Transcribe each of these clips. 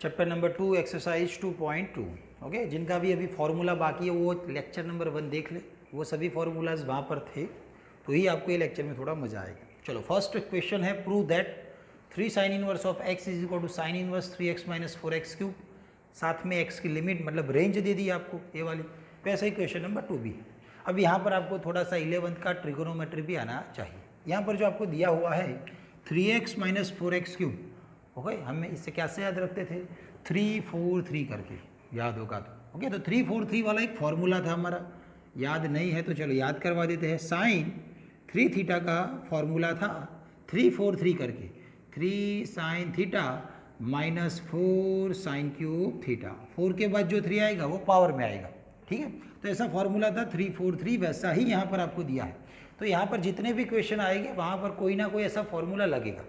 Chapter number 2 exercise 2.2। Okay, जिनका भी अभी फॉर्मूला बाकी है वो लेक्चर नंबर 1 देख ले, वो सभी फॉर्मूलाज वहाँ पर थे, तो ही आपको ये लेक्चर में थोड़ा मजा आएगा। चलो, फर्स्ट क्वेश्चन है, prove that 3 sine inverse of x is equal to sine inverse 3x minus 4x cube. साथ में x की लिमिट मतलब रेंज दे दी आपको ये वाली। वैसे ही क्वेश्चन नंबर 2 भी। अब यहाँ पर आपको थोड़ा सा 11th का ट्रिगोनोमेट्री भी आना चाहिए। यहाँ पर जो आपको दिया हुआ है 3x minus 4x cube, okay, हमें इससे कैसे याद रखते थे 3 4 3 करके, याद होगा तो। ओके, तो 3 4 3 वाला एक फॉर्मूला था हमारा, याद नहीं है तो चलो याद करवा देते हैं। साइन 3 थीटा का फॉर्मूला था 3 4 3 करके, 3 sine theta minus 4 sine cube theta. 4 के बाद जो 3 आएगा वो पावर में आएगा, ठीक है। तो ऐसा फॉर्मूला था 3 4 3, वैसा ही यहाँ पर आपको दिया है। तो यहाँ पर जितने भी क्वेश्चन आएंगे वहाँ पर कोई ना कोई ऐसा फॉर्मूला लगेगा,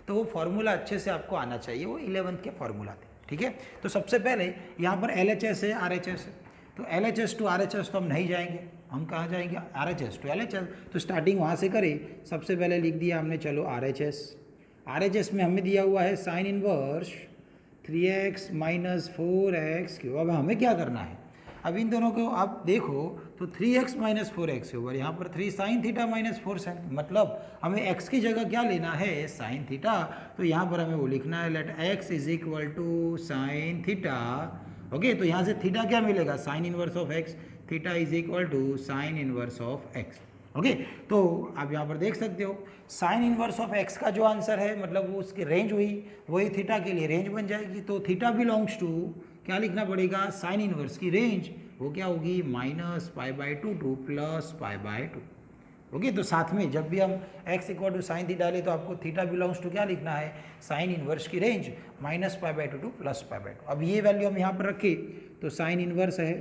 तो वो फार्मूला अच्छे से आपको आना चाहिए, वो 11th के फार्मूला थे, ठीक है। तो सबसे पहले यहाँ पर LHS है, RHS है, तो LHS टू RHS तो हम नहीं जाएंगे, हम कहाँ जाएंगे RHS टू LHS। तो स्टार्टिंग वहाँ से करें। सबसे पहले लिख दिया हमने, चलो RHS में हमें दिया हुआ है sine inverse 3x minus 4x cube. अब हमें क्या करना है, अब इन दोनों को आप देखो तो 3x माइनस 4x ऊपर यहाँ पर 3 साइन थीटा माइनस 4 साइन, मतलब हमें x की जगह क्या लेना है साइन थीटा। तो यहाँ पर हमें वो लिखना है, let x is equal to sine theta. Okay, तो यहाँ से थीटा क्या मिलेगा, sine inverse of x, theta is equal to sine inverse of x। Okay, तो आप यहाँ पर देख सकते हो साइन इनवर्स ऑफ x का जो आंसर है, मतलब वो उसकी रेंज हुई, वही थीटा के लिए रेंज बन जाएगी। तो थीटा बिलोंग्स टू क्या लिखना पड़ेगा, साइन इनवर्स की रेंज वो क्या होगी, minus pi by two to plus pi by two. Okay, तो साथ में जब भी हम x equal to sine theta डालें तो आपको थीटा बिलोंग्स टू क्या लिखना है, साइन इनवर्स की range minus pi by two to plus pi by two. अब ये वैल्यू हम यहाँ पर रखें तो साइन इनवर्स है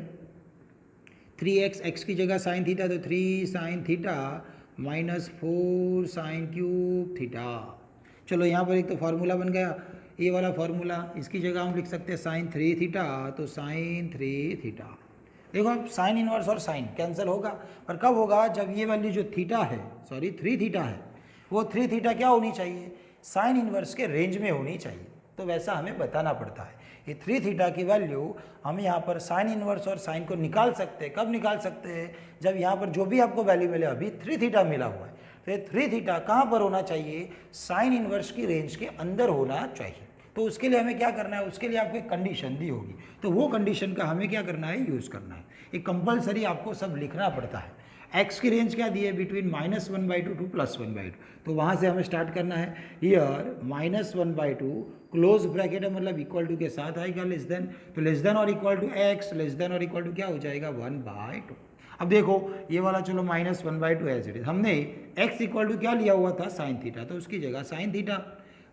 3x, x की जगह साइन थीटा, तो 3 sine theta minus 4 sine cube theta. चलो यहाँ पर एक तो फार्मूला बन गया, ये वाला फार्मूला, इसकी जगह हम लिख सकते हैं साइन 3 थीटा, तो साइन 3 थीटा। देखो अब साइन इनवर्स और साइन कैंसिल होगा, पर कब होगा, जब ये वैल्यू जो थीटा है, सॉरी 3 थीटा है, वो 3 थीटा क्या होनी चाहिए, साइन इनवर्स के रेंज में होनी चाहिए। तो वैसा हमें बताना पड़ता है। ये 3 थीटा की वैल्यू हम यहाँ पर साइन इनवर्स और साइन को निकाल सकते हैं। कब निकाल सकते हैं, जब यहाँ पर जो भी आपको वैल्यू मिले, अभी 3 थीटा मिला हुआ है, तो ये 3 थीटा कहाँ पर होना चाहिए, साइन इनवर्स की रेंज के अंदर होना चाहिए। तो उसके लिए हमें क्या करना है, उसके लिए आपको एक कंडीशन दी होगी, तो वो कंडीशन का हमें क्या करना है, यूज़ करना है। एक कंपलसरी आपको सब लिखना पड़ता है। x की रेंज क्या दी है, बिटवीन -1/2 टू +1/2, तो वहाँ से हमें स्टार्ट करना है। ईयर -1/2 क्लोज ब्रैकेट है, मतलब इक्वल टू के साथ आएगा लेस देन, तो लेस देन और equal to x, less than और इक्वल टू क्या हो जाएगा 1/2। अब देखो ये वाला चलो -1/2 एज इट इज, हमने x इक्वल टू क्या लिया हुआ था साइन थीटा, तो उसकी जगह साइन थीटा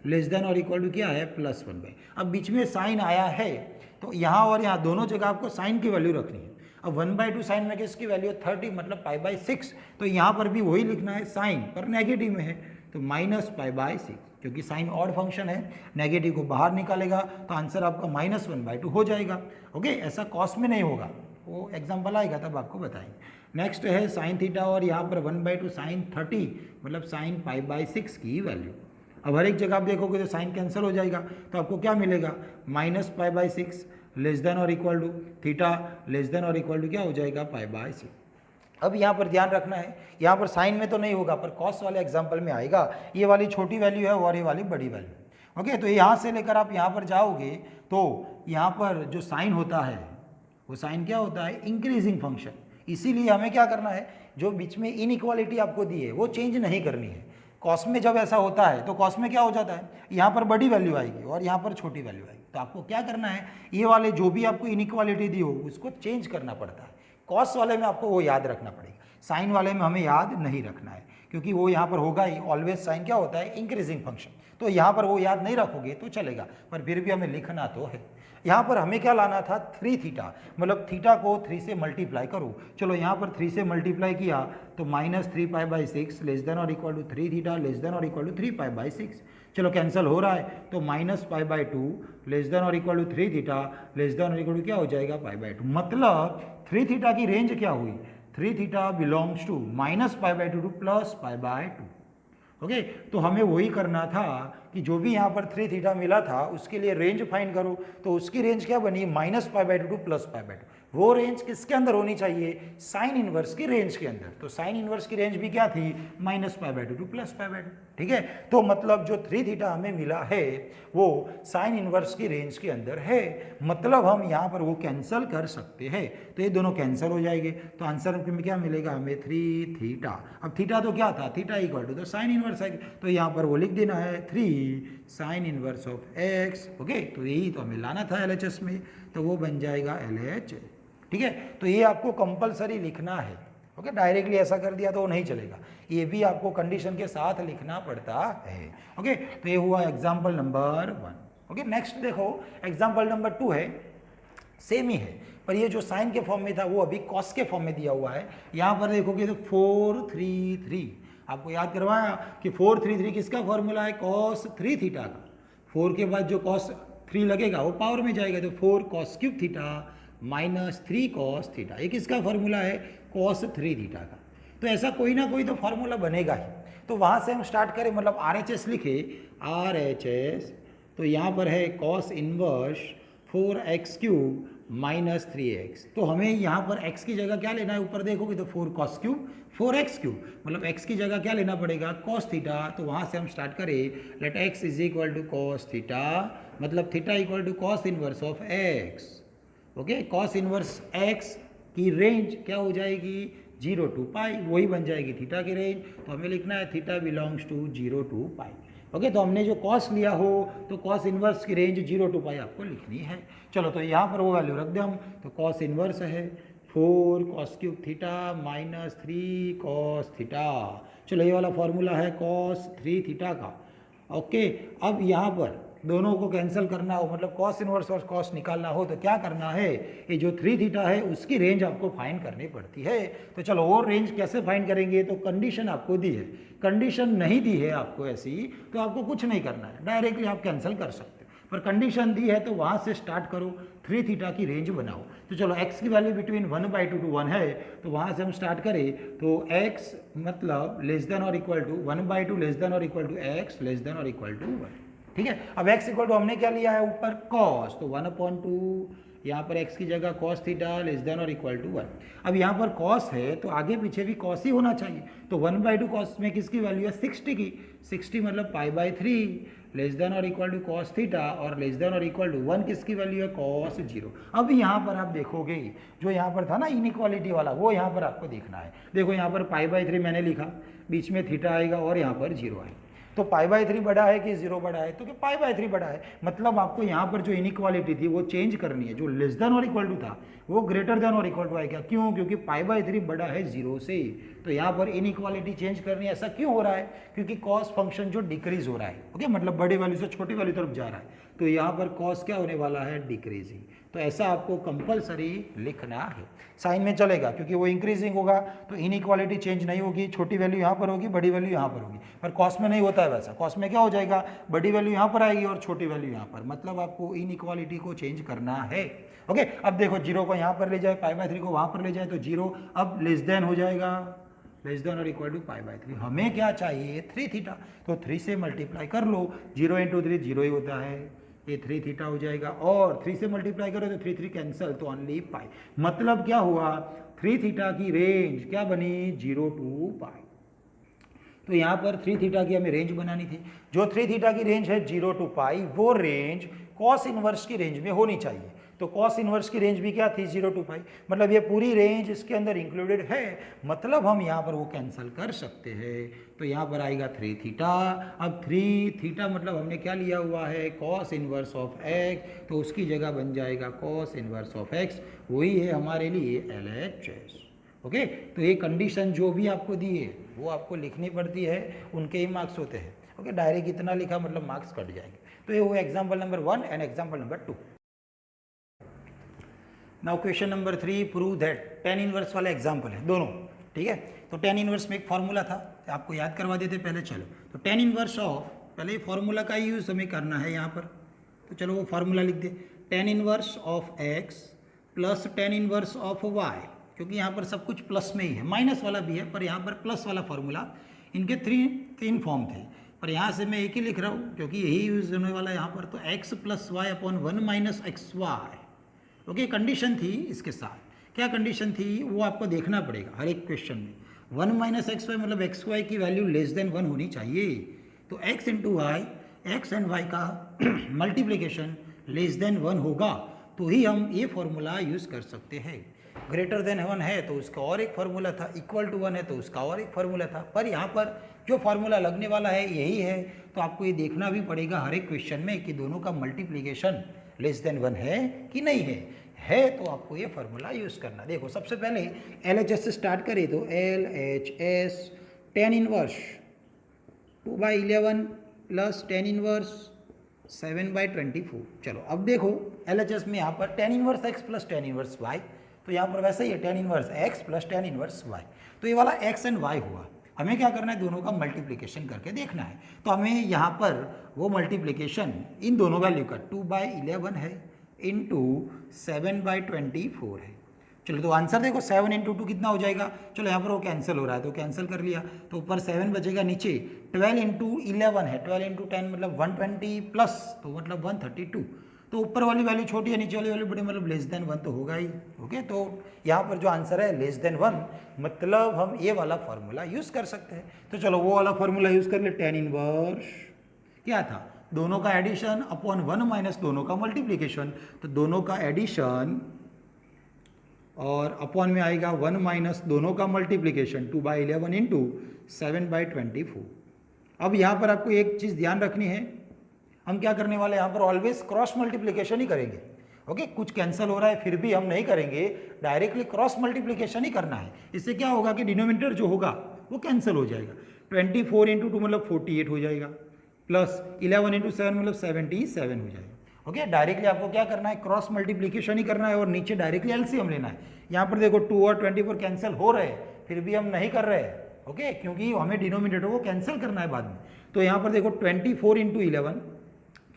लेस देन और इक्वल टू क्या है +1/2। अब बीच में साइन आया है तो यहाँ और यहाँ दोनों जगह आपको साइन की वैल्यू रखनी है। अब 1/2 साइन में किसकी वैल्यू 30, मतलब π/6, तो यहाँ पर भी वही लिखना है, साइन पर नेगेटिव में है तो -π/6, क्योंकि साइन ऑड फंक्शन है, नेगेटिव को बाहर निकालेगा तो आंसर आपका -1/2 हो जाएगा। ओके, ऐसा कॉस में नहीं होगा, वो एग्जाम्पल आएगा तब आपको बताएंगे। नेक्स्ट है साइन थीटा और यहाँ पर 1/2 साइन 30, मतलब साइन π/6 की वैल्यू। अब हर एक जगह आप देखोगे तो साइन कैंसिल हो जाएगा, तो आपको क्या मिलेगा, -π/6 लेस देन और equal to theta less than और इक्वल टू क्या हो जाएगा π/6। अब यहाँ पर ध्यान रखना है, यहाँ पर साइन में तो नहीं होगा, पर कॉस वाले एग्जाम्पल में आएगा। ये वाली छोटी वैल्यू है और ये वाली बड़ी वैल्यू। ओके, तो यहाँ से लेकर आप यहाँ पर जाओगे तो यहाँ पर जो साइन होता है वो साइन क्या होता है, इंक्रीजिंग फंक्शन। इसीलिए हमें क्या करना है, जो बीच में इनइक्वालिटी आपको दी है वो चेंज नहीं करनी है। कॉस में जब ऐसा होता है तो कॉस में क्या हो जाता है, यहाँ पर बड़ी वैल्यू आएगी और यहाँ पर छोटी वैल्यू आएगी। तो आपको क्या करना है, ये वाले जो भी आपको इनइक्वालिटी दी हो उसको चेंज करना पड़ता है। कॉस वाले में आपको वो याद रखना पड़ेगा, साइन वाले में हमें याद नहीं रखना है, क्योंकि वो यहाँ पर होगा ही, ऑलवेज साइन क्या होता है, इंक्रीजिंग फंक्शन। तो यहाँ पर वो याद नहीं रखोगे तो चलेगा, पर फिर भी हमें लिखना तो है। यहाँ पर हमें क्या लाना था, 3 थीटा, मतलब थीटा को 3 से मल्टीप्लाई करो। चलो यहाँ पर 3 से मल्टीप्लाई किया तो -3π/6 लेस देन और equal to 3 theta less than और इक्वल टू 3π/6। चलो कैंसिल हो रहा है तो -π/2 लेस देन और equal to 3 theta less than और इक्वल टू क्या हो जाएगा π/2। मतलब 3 थीटा की रेंज क्या हुई, 3 theta belongs to -π/2 to +π/2। Okay तो हमें वही करना था कि जो भी यहाँ पर 3 थीटा मिला था उसके लिए रेंज फाइंड करो, तो उसकी रेंज क्या बनी, -π/2 टू +π/2। वो रेंज किसके अंदर होनी चाहिए, साइन इनवर्स की रेंज के अंदर। तो साइन इनवर्स की रेंज भी क्या थी, -π/2 टू +π/2। ठीक है, तो मतलब जो 3 थीटा हमें मिला है वो साइन इनवर्स की रेंज के अंदर है, मतलब हम यहाँ पर वो कैंसिल कर सकते हैं। तो ये दोनों कैंसिल हो जाएंगे, तो आंसर में क्या मिलेगा हमें, 3 थीटा। अब थीटा तो क्या था, थीटा इक्वल टू तो साइन इनवर्स है, तो यहाँ पर वो लिख देना है 3 sine inverse of x. Okay, तो यही तो हमें लाना था LHS में, तो वो बन जाएगा LHS। ठीक है, तो ये आपको कंपलसरी लिखना है। ओके, डायरेक्टली ऐसा कर दिया तो वो नहीं चलेगा, ये भी आपको कंडीशन के साथ लिखना पड़ता है। ओके, तो ये हुआ एग्जाम्पल नंबर 1। ओके, नेक्स्ट देखो एग्जाम्पल नंबर 2 है, सेम ही है, पर ये जो साइन के फॉर्म में था वो अभी कॉस के फॉर्म में दिया हुआ है। यहाँ पर देखोगे तो 433, आपको याद करवाया कि 433 किसका फॉर्मूला है, cos 3 थीटा का। 4 के बाद जो cos 3 लगेगा वो पावर में जाएगा, तो 4 cos cube theta -3 cos theta, ये किसका फॉर्मूला है, cos 3 थीटा का। तो ऐसा कोई ना कोई तो फॉर्मूला बनेगा ही, तो वहाँ से हम स्टार्ट करें, मतलब RHS लिखे, RHS, तो यहाँ पर है cos इनवर्स 4x³ -3x। तो हमें यहाँ पर x की जगह क्या लेना है, ऊपर देखोगे तो 4 cos क्यूब 4x³, मतलब x की जगह क्या लेना पड़ेगा, cos थीटा। तो वहाँ से हम स्टार्ट करें, let x is equal to cos theta, मतलब theta equal to cos inverse of x। Okay, cos inverse x की रेंज क्या हो जाएगी, 0 to π, वही बन जाएगी थीटा की रेंज। तो हमें लिखना है theta belongs to 0 to π। Okay, तो हमने जो कॉस लिया हो तो कॉस इनवर्स की रेंज 0 to π आपको लिखनी है। चलो, तो यहाँ पर वो वैल्यू रख दें हम, तो कॉस इनवर्स है 4 cos cube theta -3 cos theta. चलो, ये वाला फॉर्मूला है cos 3 थीटा का। ओके, अब यहाँ पर दोनों को कैंसिल करना हो, मतलब कॉस इनवर्स और कॉस निकालना हो, तो क्या करना है, ये जो 3 थीटा है उसकी रेंज आपको फाइंड करनी पड़ती है। तो चलो, वो रेंज कैसे फाइंड करेंगे, तो कंडीशन आपको दी है, कंडीशन नहीं दी है आपको ऐसी, तो आपको कुछ नहीं करना है, डायरेक्टली आप कैंसिल कर सकते हो, पर कंडीशन दी है तो वहाँ से स्टार्ट करो, 3 थीटा की रेंज बनाओ। तो चलो, x की वैल्यू बिटवीन 1/2 to 1 है, तो वहाँ से हम स्टार्ट करें, तो x मतलब लेस देन और इक्वल टू 1/2 लेस देन और equal to x less than और इक्वल टू 1। ठीक है, अब x इक्वल टू हमने क्या लिया है ऊपर, cos, तो 1/2, यहाँ पर x की जगह cos थीटा लेस देन और इक्वल टू 1। अब यहाँ पर cos है तो आगे पीछे भी cos ही होना चाहिए, तो 1/2 cos में किसकी वैल्यू है, 60 की, 60 मतलब π/3 लेस देन और इक्वल टू cos थीटा, और लेस देन और इक्वल टू 1 किसकी वैल्यू है, cos 0। अब यहाँ पर आप देखोगे जो यहाँ पर था ना इनइक्वालिटी वाला, वो यहाँ पर आपको देखना है। देखो, यहाँ पर π/3 मैंने लिखा, बीच में थीटा आएगा और यहाँ पर 0 आएगा, तो π/3 बड़ा है कि 0 बड़ा है, तो कि π/3 बड़ा है, मतलब आपको यहाँ पर जो इनइक्वालिटी थी वो चेंज करनी है, जो लेस देन और इक्वल टू था वो ग्रेटर देन और इक्वल टू आएगा। क्यों, क्योंकि π/3 बड़ा है 0 से, तो यहाँ पर इनइक्वालिटी चेंज करनी है। ऐसा क्यों हो रहा है, क्योंकि कॉस फंक्शन जो डिक्रीज हो रहा है, ओके, मतलब बड़ी वैल्यू से छोटी वैल्यू तरफ जा रहा है, तो यहाँ पर कॉस क्या होने वाला है, डिक्रीजिंग। तो ऐसा आपको कंपलसरी लिखना है, साइन में चलेगा क्योंकि वो इंक्रीजिंग होगा, तो इनइक्वालिटी चेंज नहीं होगी, छोटी वैल्यू यहाँ पर होगी, बड़ी वैल्यू यहाँ पर होगी, पर कॉस में नहीं होता है वैसा। कॉस में क्या हो जाएगा, बड़ी वैल्यू यहाँ पर आएगी और छोटी वैल्यू यहाँ पर, मतलब आपको इनइक्वालिटी को चेंज करना है। ओके, अब देखो 0 को यहाँ पर ले जाए, π/3 को वहाँ पर ले जाए, तो 0 अब लेस देन हो जाएगा, लेस देन और इक्वल टू π/3। हमें क्या चाहिए, 3 थीटा, तो 3 से मल्टीप्लाई कर लो, 0 × 3 0 ही होता है, ये 3 थीटा हो जाएगा, और 3 से मल्टीप्लाई करो तो 3 3 कैंसिल, तो ओनली π। मतलब क्या हुआ, 3 थीटा की रेंज क्या बनी, 0 to π। तो यहाँ पर 3 थीटा की हमें रेंज बनानी थी, जो 3 थीटा की रेंज है 0 to π, वो रेंज कॉस इनवर्स की रेंज में होनी चाहिए। तो कॉस इनवर्स की रेंज भी क्या थी, 0 to π, मतलब ये पूरी रेंज इसके अंदर इंक्लूडेड है, मतलब हम यहाँ पर वो कैंसिल कर सकते हैं। तो यहाँ पर आएगा 3 थीटा। अब 3 थीटा मतलब हमने क्या लिया हुआ है, कॉस इनवर्स ऑफ x, तो उसकी जगह बन जाएगा कॉस इनवर्स ऑफ x, वही है हमारे लिए LHS। ओके, तो ये कंडीशन जो भी आपको दी है वो आपको लिखनी पड़ती है, उनके ही मार्क्स होते हैं। ओके, डायरेक्ट इतना लिखा मतलब मार्क्स कट जाएंगे। तो ये हुआ example number 1 and example number 2। Now question number 3, prove that. tan inverse वाला एग्जाम्पल है दोनों, ठीक है। तो tan इनवर्स में एक फार्मूला था, आपको याद करवा देते पहले। चलो, तो tan इनवर्स ऑफ, पहले फार्मूला का यूज़ हमें करना है यहाँ पर, तो चलो वो फार्मूला लिख दे, tan inverse of x plus tan inverse of y, क्योंकि यहाँ पर सब कुछ प्लस में ही है, माइनस वाला भी है पर यहाँ पर प्लस वाला फार्मूला, इनके तीन फॉर्म थे, पर यहाँ से मैं एक ही लिख रहा हूँ क्योंकि यही यूज होने वाला है यहाँ पर। तो x plus y upon 1 minus x y, okay. Condition थी इसके साथ, क्या कंडीशन थी वो आपको देखना पड़ेगा हर एक क्वेश्चन में। 1 माइनस एक्स वाई मतलब एक्स वाई की वैल्यू लेस देन 1 होनी चाहिए। तो x into y, x and y का मल्टीप्लिकेशन लेस देन 1 होगा तो ही हम ये फॉर्मूला यूज़ कर सकते हैं। ग्रेटर देन 1 है तो उसका और एक फार्मूला था, इक्वल टू 1 है तो उसका और एक फार्मूला था, पर यहाँ पर जो फार्मूला लगने वाला है यही है। तो आपको ये देखना भी पड़ेगा हर एक क्वेश्चन में कि दोनों का मल्टीप्लिकेशन लेस देन 1 है कि नहीं है तो आपको ये फार्मूला यूज़ करना। देखो सबसे पहले LHS से स्टार्ट करें तो LHS tan inverse 2/11 plus tan inverse 7/24। चलो अब देखो LHS में यहाँ पर tan inverse x plus tan inverse y, तो यहाँ पर वैसे ही है tan inverse x plus tan inverse y। तो ये वाला x एंड y हुआ, हमें क्या करना है दोनों का मल्टीप्लिकेशन करके देखना है। तो हमें यहाँ पर वो मल्टीप्लिकेशन इन दोनों वैल्यू का 2/11 है इंटू 7/24 है। चलो तो आंसर देखो 7 इंटू 2 कितना हो जाएगा। चलो यहाँ पर वो कैंसिल हो रहा है तो कैंसिल कर लिया, तो ऊपर 7 बचेगा, नीचे 12 इंटू 11 है, 12 इंटू 10 मतलब 120 प्लस तो मतलब 132। तो ऊपर वाली वैल्यू छोटी है, नीचे वाली वैल्यू बड़ी, मतलब लेस देन 1 तो होगा ही। ओके, तो यहाँ पर जो आंसर है लेस देन 1, मतलब हम ये वाला फॉर्मूला यूज़ कर सकते हैं। तो चलो वो वाला फॉर्मूला यूज़ कर ले। tan इनवर्स क्या था, दोनों का एडिशन अपॉन 1 माइनस दोनों का मल्टीप्लिकेशन। तो दोनों का एडिशन और अपॉन में आएगा 1 माइनस दोनों का मल्टीप्लिकेशन 2/11 इंटू 7/24। अब यहाँ पर आपको एक चीज़ ध्यान रखनी है, हम क्या करने वाले हैं यहाँ पर ऑलवेज क्रॉस मल्टीप्लिकेशन ही करेंगे। ओके, कुछ कैंसिल हो रहा है फिर भी हम नहीं करेंगे, डायरेक्टली क्रॉस मल्टीप्लिकेशन ही करना है। इससे क्या होगा कि डिनोमिनेटर जो होगा वो कैंसिल हो जाएगा। 24 इंटू 2 मतलब 48 हो जाएगा, प्लस 11 इंटू 7 मतलब 77 हो जाएगा। ओके, डायरेक्टली आपको क्या करना है, क्रॉस मल्टीप्लिकेशन ही करना है और नीचे डायरेक्टली एलसीएम लेना है। यहाँ पर देखो 2 और 24 कैंसिल हो रहे हैं फिर भी हम नहीं कर रहे हैं। ओके, क्योंकि हमें डिनोमिनेटर को कैंसिल करना है बाद में। तो यहाँ पर देखो 24 इंटू 11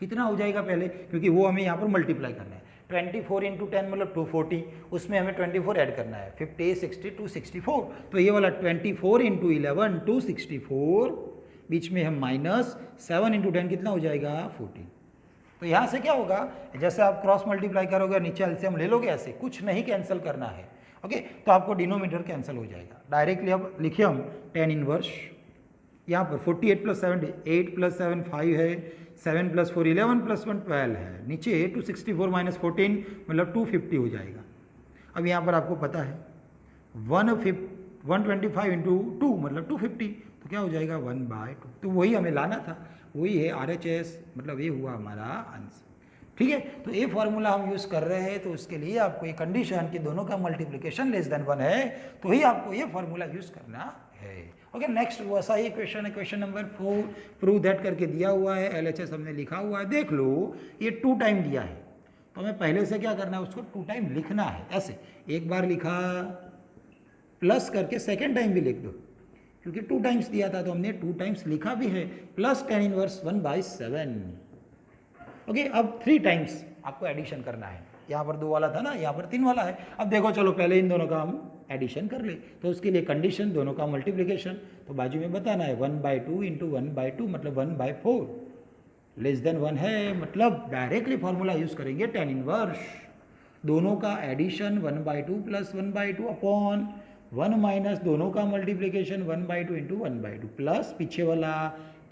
कितना हो जाएगा पहले, क्योंकि वो हमें यहाँ पर मल्टीप्लाई करना है। 24 इंटू 10 मतलब 240, उसमें हमें 24 ऐड करना है, 50, 60, 264। तो ये वाला 24 इंटू 11 264, बीच में हम माइनस 7 इंटू 10 कितना हो जाएगा 40। तो यहाँ से क्या होगा, जैसे आप क्रॉस मल्टीप्लाई करोगे नीचे एलसीएम ले लोगे, ऐसे कुछ नहीं कैंसिल करना है। ओके, तो आपको डिनोमिनेटर कैंसिल हो जाएगा। डायरेक्टली अब लिखिए हम tan इनवर्स, यहाँ पर 48 प्लस 7 8 प्लस 7 5 है, 7 प्लस 4 11 प्लस 1 12 है, नीचे 264 माइनस 14 मतलब 250 हो जाएगा। अब यहाँ पर आपको पता है 125 इंटू 2 मतलब 250, तो क्या हो जाएगा 1/2। तो वही हमें लाना था, वही है RHS, मतलब ये हुआ हमारा आंसर। ठीक है, तो ये फॉर्मूला हम यूज़ कर रहे हैं, तो उसके लिए आपको ये कंडीशन कि दोनों का मल्टीप्लिकेशन लेस देन 1 है तो ही आपको ये फॉर्मूला यूज़ करना है। ओके, नेक्स्ट वैसा ही क्वेश्चन है, क्वेश्चन नंबर 4, प्रूव दैट करके दिया हुआ है, LHS हमने लिखा हुआ है। देख लो ये 2 टाइम दिया है, तो हमें पहले से क्या करना है, उसको 2 टाइम लिखना है। ऐसे एक बार लिखा प्लस करके सेकेंड टाइम भी लिख दो, क्योंकि 2 टाइम्स दिया था तो हमने 2 टाइम्स लिखा भी है, प्लस tan इनवर्स 1/7। ओके, अब 3 टाइम्स आपको एडिशन करना है। यहाँ पर 2 वाला था ना, यहाँ पर 3 वाला है। अब देखो चलो पहले इन दोनों का हम एडिशन कर ले, तो उसके लिए कंडीशन दोनों का मल्टीप्लिकेशन, तो बाजू में बताना है 1/2 इंटू 1/2 मतलब 1/4 लेस देन 1 है, मतलब डायरेक्टली फॉर्मूला यूज़ करेंगे tan इनवर्स, दोनों का एडिशन 1/2 प्लस 1/2 अपॉन 1 माइनस दोनों का मल्टीप्लिकेशन 1/2 इंटू 1/2 प्लस पीछे वाला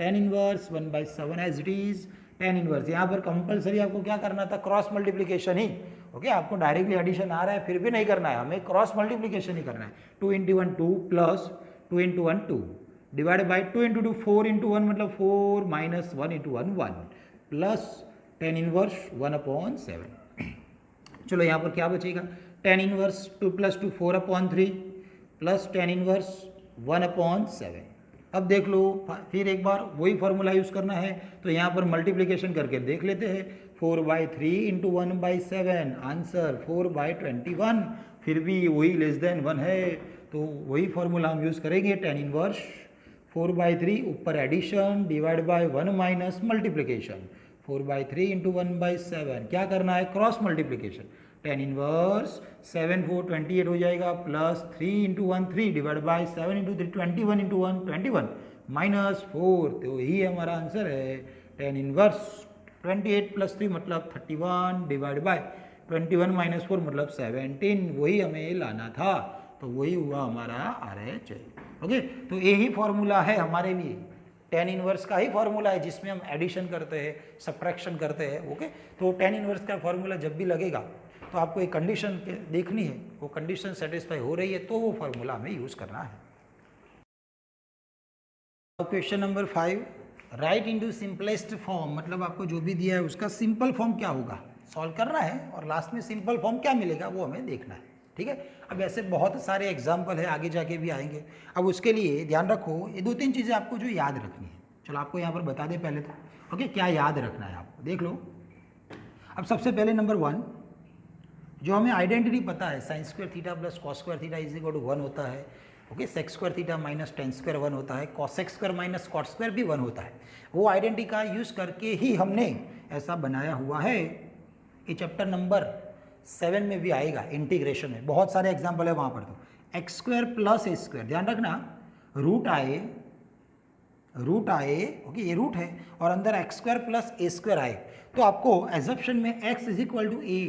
tan inverse 1/7 as it is. tan inverse यहाँ पर कंपलसरी आपको क्या करना था, क्रॉस मल्टीप्लिकेशन ही। ओके, आपको डायरेक्टली एडिशन आ रहा है फिर भी नहीं करना है, हमें क्रॉस मल्टीप्लिकेशन ही करना है। 2 into 1 2 plus 2 into 1 2 divide by 2 into 2 4 into 1 मतलब 4 minus 1 into 1 1 plus tan inverse 1/7। चलो यहाँ पर क्या बचेगा, tan inverse 2 plus 2 4/3 plus tan inverse 1/7। अब देख लो फिर एक बार वही फार्मूला यूज़ करना है, तो यहाँ पर मल्टीप्लिकेशन करके देख लेते हैं। 4/3 इंटू 1/7 आंसर 4/21, फिर भी वही लेस देन 1 है, तो वही फार्मूला हम यूज़ करेंगे tan इनवर्स 4/3 ऊपर addition divide by 1 minus multiplication 4/3 into 1/7, क्या करना है क्रॉस मल्टीप्लिकेशन। tan इनवर्स 7 4 28 हो जाएगा, plus 3 into 1 3 divide by 7 into 3 21 into 1 21 -4, तो यही हमारा आंसर है tan इनवर्स 28 + 3 मतलब 31 डिवाइड बाय 21 - 4 मतलब 17, वही हमें लाना था, तो वही हुआ हमारा RH। ओके, तो यही फॉर्मूला है हमारे लिए, tan इनवर्स का ही फॉर्मूला है जिसमें हम एडिशन करते हैं, सब्ट्रैक्शन करते हैं। ओके, तो tan इनवर्स का फॉर्मूला जब भी लगेगा तो आपको एक कंडीशन देखनी है, वो कंडीशन सेटिस्फाई हो रही है तो वो फॉर्मूला हमें यूज़ करना है। Question number 5, right into simplest form, मतलब आपको जो भी दिया है उसका सिंपल फॉर्म क्या होगा सॉल्व करना है, और लास्ट में सिंपल फॉर्म क्या मिलेगा वो हमें देखना है। ठीक है, अब ऐसे बहुत सारे एग्जाम्पल है, आगे जाके भी आएंगे। अब उसके लिए ध्यान रखो, ये 2-3 चीज़ें आपको जो याद रखनी है। चलो आपको यहाँ पर बता दें पहले तो, ओके, क्या याद रखना है आपको, देख लो। अब सबसे पहले नंबर 1, जो हमें आइडेंटिटी पता है, sin² थीटा + cos² थीटा = 1 होता है। ओके, sec² थीटा - tan² 1 होता है, cos² - cot² भी 1 होता है। वो आइडेंटिटी का यूज़ करके ही हमने ऐसा बनाया हुआ है। ये चैप्टर नंबर 7 में भी आएगा, इंटीग्रेशन में बहुत सारे एग्जाम्पल है वहाँ पर। तो x² + a², ध्यान रखना, रूट आए, ओके, ये रूट है और अंदर x² + a² आए, तो आपको एजप्शन में x = a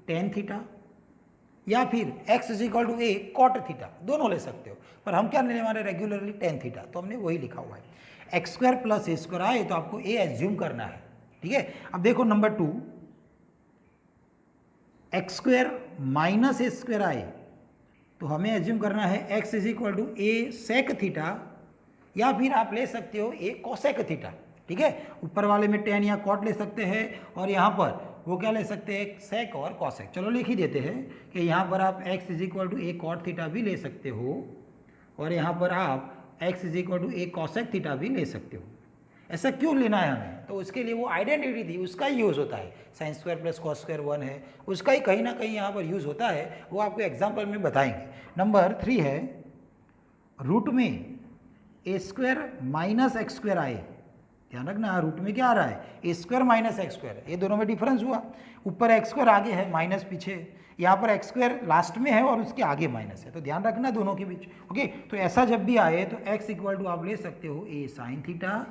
tan थीटा या फिर x = a cot थीटा दोनों ले सकते हो, पर हम क्या लेने वाले रेगुलरली tan थीटा, तो हमने वही लिखा हुआ है। x² + a² आए तो आपको a एज्यूम करना है। ठीक है, अब देखो नंबर 2, x² - a² आए तो हमें एज्यूम करना है x = a sec थीटा या फिर आप ले सकते हो a cosec थीटा। ठीक है, ऊपर वाले में tan या cot ले सकते हैं और यहाँ पर वो क्या ले सकते हैं, sec और cosec। चलो लिख ही देते हैं कि यहाँ पर आप x = a cot थीटा भी ले सकते हो और यहाँ पर आप x = a cosec थीटा भी ले सकते हो। ऐसा क्यों लेना है हमें, तो उसके लिए वो आइडेंटिटी थी, उसका ही यूज़ होता है। sin² + cos² 1 है, उसका ही कहीं ना कहीं यहाँ पर यूज़ होता है, वो आपको एग्जाम्पल में बताएंगे। नंबर 3 है, रूट में a² - x² आए, ध्यान रखना, रूट में क्या आ रहा है, a² - x², ये दोनों में डिफरेंस हुआ। ऊपर x² आगे है, माइनस पीछे, यहाँ पर x² लास्ट में है और उसके आगे माइनस है, तो ध्यान रखना दोनों के बीच। ओके, तो ऐसा जब भी आए तो x = आप ले सकते हो a sin थीटा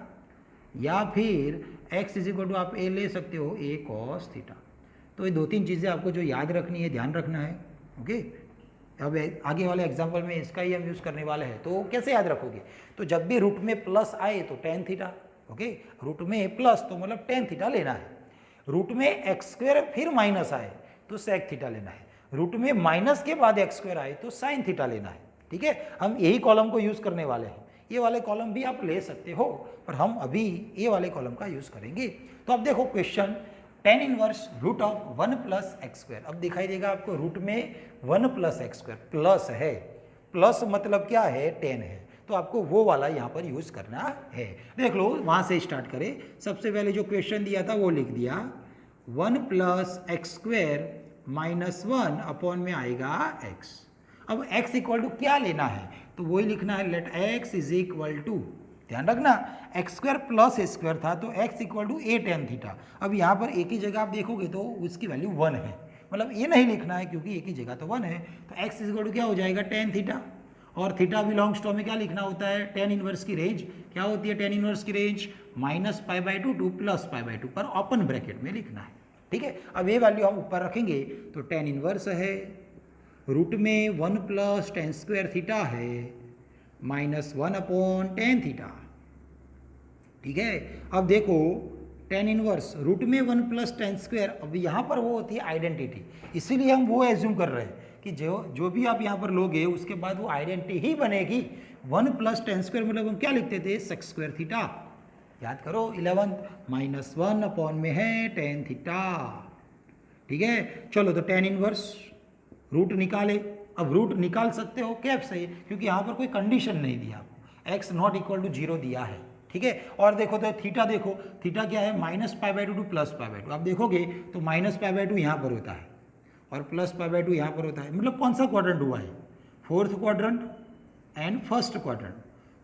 या फिर x = आप a ले सकते हो a cos थीटा। तो ये 2-3 चीज़ें आपको जो याद रखनी है, ध्यान रखना है। ओके, अब आगे वाले एग्जाम्पल में इसका ही हम यूज़ करने वाले हैं, तो कैसे याद रखोगे, तो जब भी रूट में प्लस आए तो tan थीटा। ओके, रूट में प्लस तो मतलब tan थीटा लेना है। रूट में x² फिर माइनस आए तो sec थीटा लेना है। रूट में माइनस के बाद x² आए तो sin थीटा लेना है। ठीक है, हम यही कॉलम को यूज़ करने वाले हैं। ये वाले कॉलम भी आप ले सकते हो, पर हम अभी ये वाले कॉलम का यूज़ करेंगे। तो अब देखो question, tan inverse root of 1 + x²। अब दिखाई देगा आपको, रूट में 1 + x², प्लस है, प्लस मतलब क्या है, tan है, तो आपको वो वाला यहाँ पर यूज़ करना है। देख लो, वहाँ से स्टार्ट करें। सबसे पहले जो क्वेश्चन दिया था वो लिख दिया, 1 + x² - 1 अपॉन में आएगा x। अब x = क्या लेना है, तो वही लिखना है, लेट x = ध्यान रखना, x² + a² था तो x = a tan थीटा। अब यहाँ पर एक ही जगह आप देखोगे तो उसकी वैल्यू 1 है, मतलब ये नहीं लिखना है क्योंकि एक ही जगह तो 1 है, तो x = क्या हो जाएगा, tan थीटा, और थीटा बिलोंग्स टू हमें क्या लिखना होता है, tan इनवर्स की रेंज क्या होती है, tan इनवर्स की रेंज -π/2 to +π/2 पर ओपन ब्रैकेट में लिखना है। ठीक है, अब ये वैल्यू हम ऊपर रखेंगे तो tan इनवर्स है, रूट में 1 + tan² थीटा है -1 अपॉन tan थीटा। ठीक है, अब देखो tan इनवर्स रूट में 1 + tan², अब यहाँ पर वो होती है आइडेंटिटी, इसीलिए हम वो एज्यूम कर रहे हैं कि जो भी आप यहाँ पर लोगे उसके बाद वो आइडेंटिटी ही बनेगी। 1 + tan² मतलब हम क्या लिखते थे, sec² थीटा, याद करो 11th -1 अपॉन में है tan थीटा। ठीक है, चलो तो tan इनवर्स रूट निकाले। अब रूट निकाल सकते हो कैप से, क्योंकि यहाँ पर कोई कंडीशन नहीं दिया आपको, x ≠ 0 दिया है। ठीक है, और देखो तो थीटा, देखो थीटा क्या है, -π/2 to +π/2। आप देखोगे तो -π/2 यहाँ पर होता है और +π/2 यहाँ पर होता है, मतलब कौन सा क्वाड्रेंट हुआ है, 4th quadrant and 1st quadrant.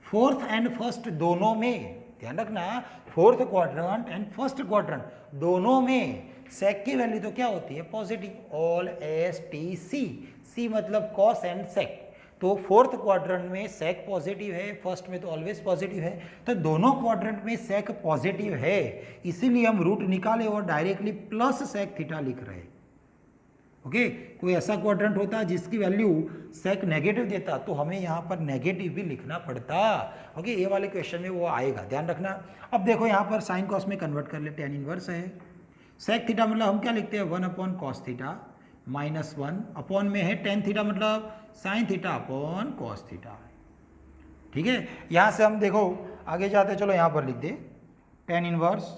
4th and 1st दोनों में, ध्यान रखना, 4th quadrant and 1st quadrant दोनों में सेक की वैल्यू तो क्या होती है, पॉजिटिव, ऑल STC, C मतलब कॉस एंड सेक। तो फोर्थ क्वाड्रेंट में सेक पॉजिटिव है, फर्स्ट में तो ऑलवेज पॉजिटिव है, तो दोनों क्वाड्रेंट में सेक पॉजिटिव है, इसीलिए हम रूट निकाले और डायरेक्टली प्लस सेक थीटा लिख रहे हैं। ओके कोई ऐसा क्वाड्रेंट होता जिसकी वैल्यू सेक नेगेटिव देता तो हमें यहाँ पर नेगेटिव भी लिखना पड़ता। ओके ये वाले क्वेश्चन में वो आएगा, ध्यान रखना। अब देखो यहाँ पर साइन कॉस में कन्वर्ट कर ले, टेन इनवर्स है सेक थीटा मतलब हम क्या लिखते हैं 1 upon cos theta minus 1 upon में है टेन थीटा मतलब sine theta upon cos theta. ठीक है, यहाँ से हम देखो आगे जाते चलो यहाँ पर लिख दे टेन इनवर्स।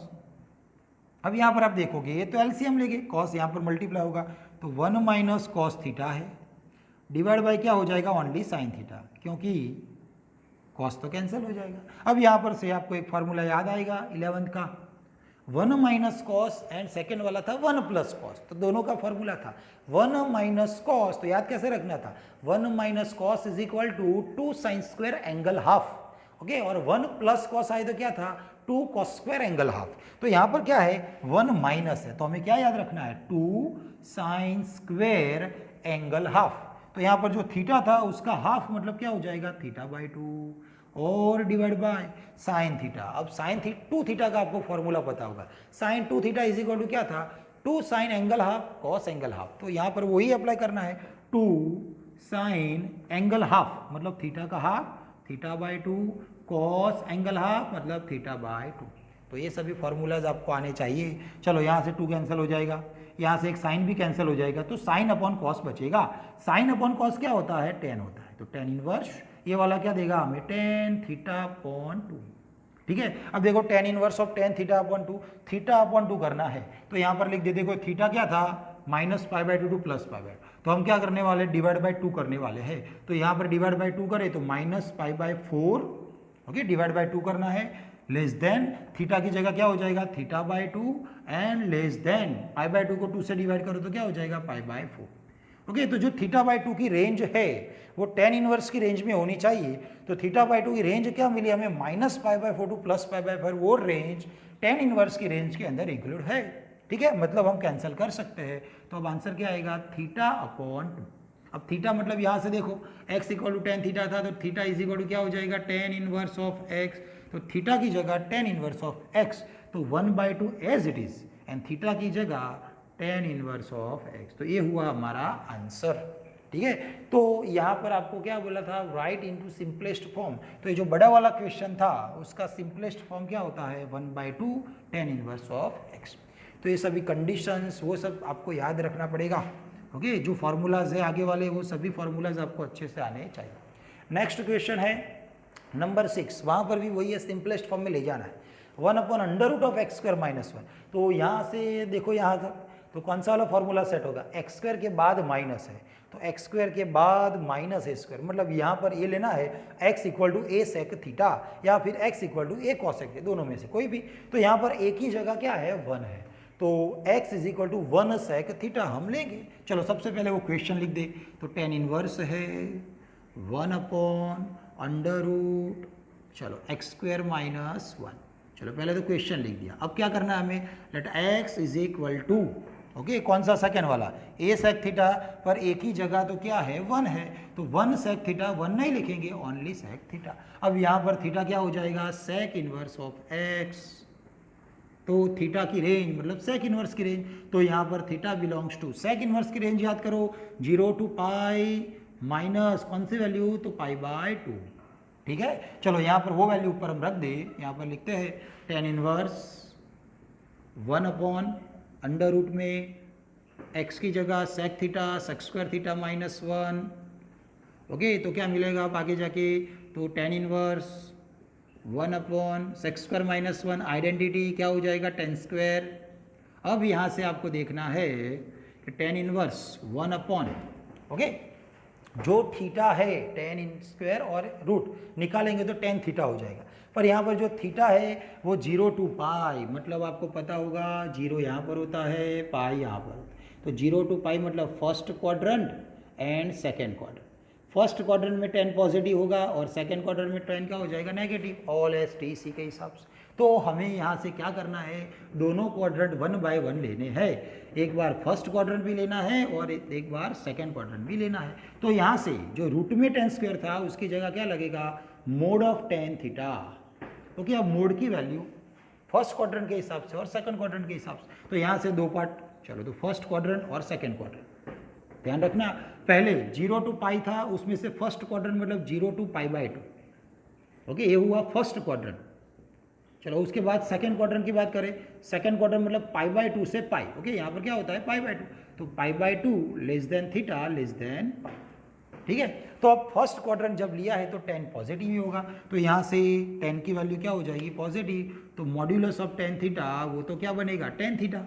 अब यहाँ पर आप देखोगे ये तो एलसीएम लेंगे, कॉस यहाँ पर मल्टीप्लाई होगा तो 1 माइनस कॉस थीटा है डिवाइड बाय क्या हो जाएगा ओनली साइन थीटा, क्योंकि कॉस तो कैंसिल हो जाएगा। अब यहाँ पर से आपको एक फार्मूला याद आएगा 11th का, 1 माइनस कॉस एंड सेकेंड वाला था 1 प्लस कॉस, तो दोनों का फार्मूला था 1 माइनस कॉस, तो याद कैसे रखना था 1 minus cos is equal to 2 sine square angle half. Okay और 1 प्लस कॉस आए तो क्या था 2 कॉस स्क्वायर एंगल हाफ। तो यहाँ पर क्या है 1 माइनस है तो हमें क्या याद रखना है 2 साइन स्क्वायर एंगल हाफ। तो यहाँ पर जो थीटा था उसका हाफ मतलब क्या हो जाएगा थीटा बाई 2 और डिवाइड बाय साइन थीटा। अब साइन 2 थीटा का आपको फॉर्मूला पता होगा, sine 2 theta is equal to क्या था 2 sine angle half cos angle half. तो यहाँ पर वही अप्लाई करना है 2 साइन एंगल हाफ मतलब थीटा का half theta by 2 cos angle half मतलब थीटा बाय 2। तो ये सभी फार्मूलाज आपको आने चाहिए। चलो यहाँ से 2 कैंसिल हो जाएगा, यहाँ से एक साइन भी कैंसिल हो जाएगा तो साइन अपॉन कॉस बचेगा। साइन अपॉन कॉस क्या होता है 10 होता है, तो 10 इनवर्स ये वाला क्या देगा हमें 10 थीटा अपॉन 2। ठीक है, अब देखो 10 inverse of 10 theta upon 2, theta upon 2 करना है तो यहाँ पर लिख दे, देखो थीटा क्या था minus pi by 2 to plus pi by, तो हम क्या करने वाले डिवाइड बाई 2 करने वाले हैं। तो यहाँ पर डिवाइड बाई 2 करें तो minus pi by 4, okay divide by 2 करना है, लेस देन थीटा की जगह क्या हो जाएगा theta by 2 and less than pi by 2 को 2 से डिवाइड करो तो क्या हो जाएगा पाई बाई 4। ओके तो जो थीटा बाई 2 की रेंज है वो 10 इनवर्स की रेंज में होनी चाहिए। तो थीटा बाई 2 की रेंज क्या मिली हमें minus pi by 4 to plus pi by 4, वो रेंज 10 इनवर्स की रेंज के अंदर इंक्लूड है। ठीक है, मतलब हम कैंसिल कर सकते हैं। तो अब आंसर क्या आएगा थीटा अपॉन 2। अब थीटा मतलब यहाँ से देखो x equal to tan theta था तो थीटा इज इक्वल टू क्या हो जाएगा 10 इनवर्स ऑफ x, तो थीटा की जगह 10 इनवर्स ऑफ x तो 1/2 as it is and theta की जगह 10 इनवर्स ऑफ x। तो ये हुआ हमारा आंसर। ठीक है, तो यहाँ पर आपको क्या बोला था राइट इनटू सिंपलेस्ट फॉर्म, तो ये जो बड़ा वाला क्वेश्चन था उसका सिंपलेस्ट फॉर्म क्या होता है 1/2 10 इनवर्स ऑफ x। तो ये सभी कंडीशंस वो सब आपको याद रखना पड़ेगा। ओके जो फार्मूलाज है आगे वाले वो सभी फार्मूलाज आपको अच्छे से आने चाहिए। नेक्स्ट क्वेश्चन है नंबर 6, वहाँ पर भी वही है सिंपलेस्ट फॉर्म में ले जाना है 1 upon under root of x square minus 1। तो यहाँ से देखो यहाँ तक तो कौन सा वाला फॉर्मूला सेट होगा एक्स स्क्वायर के बाद माइनस है तो एक्स स्क्वायर के बाद माइनस ए स्क्वायर, मतलब यहाँ पर ये लेना है x equal to a sec theta या फिर x equal to a cosec, दोनों में से कोई भी। तो यहाँ पर एक ही जगह क्या है 1 है तो x is equal to 1 sec theta हम लेंगे। चलो सबसे पहले वो क्वेश्चन लिख दे, तो 10 इनवर्स है 1 अपॉन अंडर रूट चलो एक्स स्क्वायर माइनस 1। चलो पहले तो क्वेश्चन लिख दिया, अब क्या करना है हमें let x is equal to okay कौन सा सेकेंड वाला a सेक थीटा पर एक ही जगह तो क्या है 1 है तो 1 सेक थीटा 1 नहीं लिखेंगे ओनली सेक थीटा। अब यहाँ पर थीटा क्या हो जाएगा सेक इनवर्स ऑफ x, तो थीटा की रेंज मतलब सेक इनवर्स की रेंज, तो यहाँ पर theta belongs to sec inverse की रेंज याद करो 0 टू पाई माइनस कौन सी वैल्यू तो पाई बाय 2। ठीक है, चलो यहाँ पर वो वैल्यू ऊपर हम रख दे, यहाँ पर लिखते हैं 10 इनवर्स 1 अपॉन अंडर रूट में x की जगह sec theta sec square theta minus 1। Okay तो क्या मिलेगा आप आगे जाके तो 10 inverse 1 upon sec square minus 1 identity क्या हो जाएगा 10 स्क्वायर। अब यहाँ से आपको देखना है कि 10 इनवर्स 1 अपॉन ओके जो थीटा है 10 इन स्क्वायर और रूट निकालेंगे तो 10 थीटा हो जाएगा, पर यहाँ पर जो थीटा है वो 0 टू पाई, मतलब आपको पता होगा 0 यहाँ पर होता है पाई यहाँ पर होता है, तो 0 टू पाई मतलब first quadrant and second quadrant. First quadrant में 10 पॉजिटिव होगा और सेकेंड क्वाड्रेंट में 10 क्या हो जाएगा negative, all S T C के हिसाब से। तो हमें यहाँ से क्या करना है, दोनों क्वाड्रेंट 1 बाय 1 लेने हैं। एक बार फर्स्ट क्वाड्रेंट भी लेना है और एक बार सेकंड क्वाड्रेंट भी लेना है। तो यहाँ से जो रूट में tan स्क्वायर था उसकी जगह क्या लगेगा, mode of tan theta. Okay, अब मोड की वैल्यू फर्स्ट क्वाड्रेंट के हिसाब से और सेकंड क्वाड्रेंट के हिसाब से, तो यहाँ से दो पार्ट, चलो तो फर्स्ट क्वाड्रेंट और सेकंड क्वाड्रेंट। ध्यान रखना, पहले 0 to पाई था, उसमें से फर्स्ट क्वाड्रेंट मतलब 0 to π/2। ओके, ये हुआ फर्स्ट क्वाड्रेंट। चलो उसके बाद सेकंड क्वाड्रेंट की बात करें, सेकंड क्वाड्रेंट मतलब π/2 से पाई। ओके, यहाँ पर क्या होता है π/2, तो π/2 less than theta less than pi. ठीक है, तो अब फर्स्ट क्वाड्रेंट जब लिया है तो tan पॉजिटिव ही होगा, तो यहाँ से tan की वैल्यू क्या हो जाएगी, पॉजिटिव। तो मॉड्यूलस ऑफ tan थीटा वो तो क्या बनेगा, tan थीटा।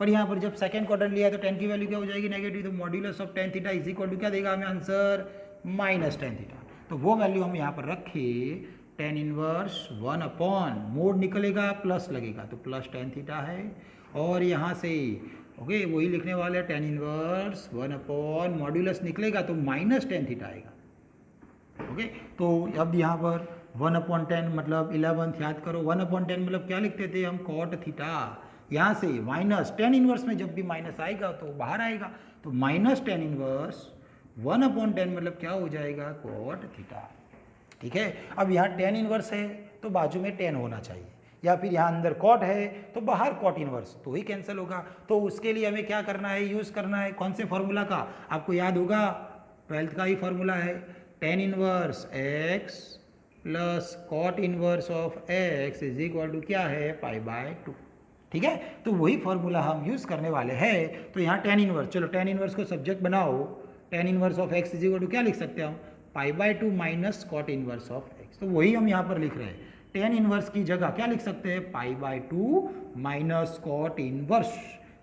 पर यहाँ पर जब सेकंड क्वाड्रेंट लिया है तो tan की वैल्यू क्या हो जाएगी, नेगेटिव। तो modulus of tan theta is equal to क्या देगा हमें आंसर, माइनस tan थीटा। तो वो वैल्यू हम यहाँ पर रखे, tan इनवर्स 1 अपॉन मोड निकलेगा प्लस लगेगा तो प्लस tan थीटा है, और यहाँ से ओके वही लिखने वाले tan इनवर्स 1 अपॉन मॉड्यूलस निकलेगा तो माइनस tan थीटा आएगा। ओके, तो अब यहाँ पर 1 अपॉन 10 मतलब 11 याद करो, 1 अपॉन 10 मतलब क्या लिखते थे हम, कॉट थीटा। यहाँ से माइनस tan इनवर्स में जब भी माइनस आएगा तो बाहर आएगा, तो माइनस tan इनवर्स 1 अपॉन 10 मतलब क्या हो जाएगा, कॉट थीटा। ठीक है, अब यहाँ tan इनवर्स है तो बाजू में tan होना चाहिए, या फिर यहाँ अंदर कॉट है तो बाहर कॉट इनवर्स, तो ही कैंसिल होगा। तो उसके लिए हमें क्या करना है, यूज़ करना है कौन से फॉर्मूला का, आपको याद होगा 12th का ही फॉर्मूला है, tan inverse x plus cot inverse of x is equal to क्या है, π/2। ठीक है, तो वही फॉर्मूला हम यूज़ करने वाले हैं। तो यहाँ tan इनवर्स, चलो tan इनवर्स को सब्जेक्ट बनाओ, tan inverse of x is equal to क्या लिख सकते हैं हम, π/2 minus cot inverse of x। तो वही हम यहाँ पर लिख रहे हैं, tan इनवर्स की जगह क्या लिख सकते हैं, π/2 माइनस कॉट इनवर्स।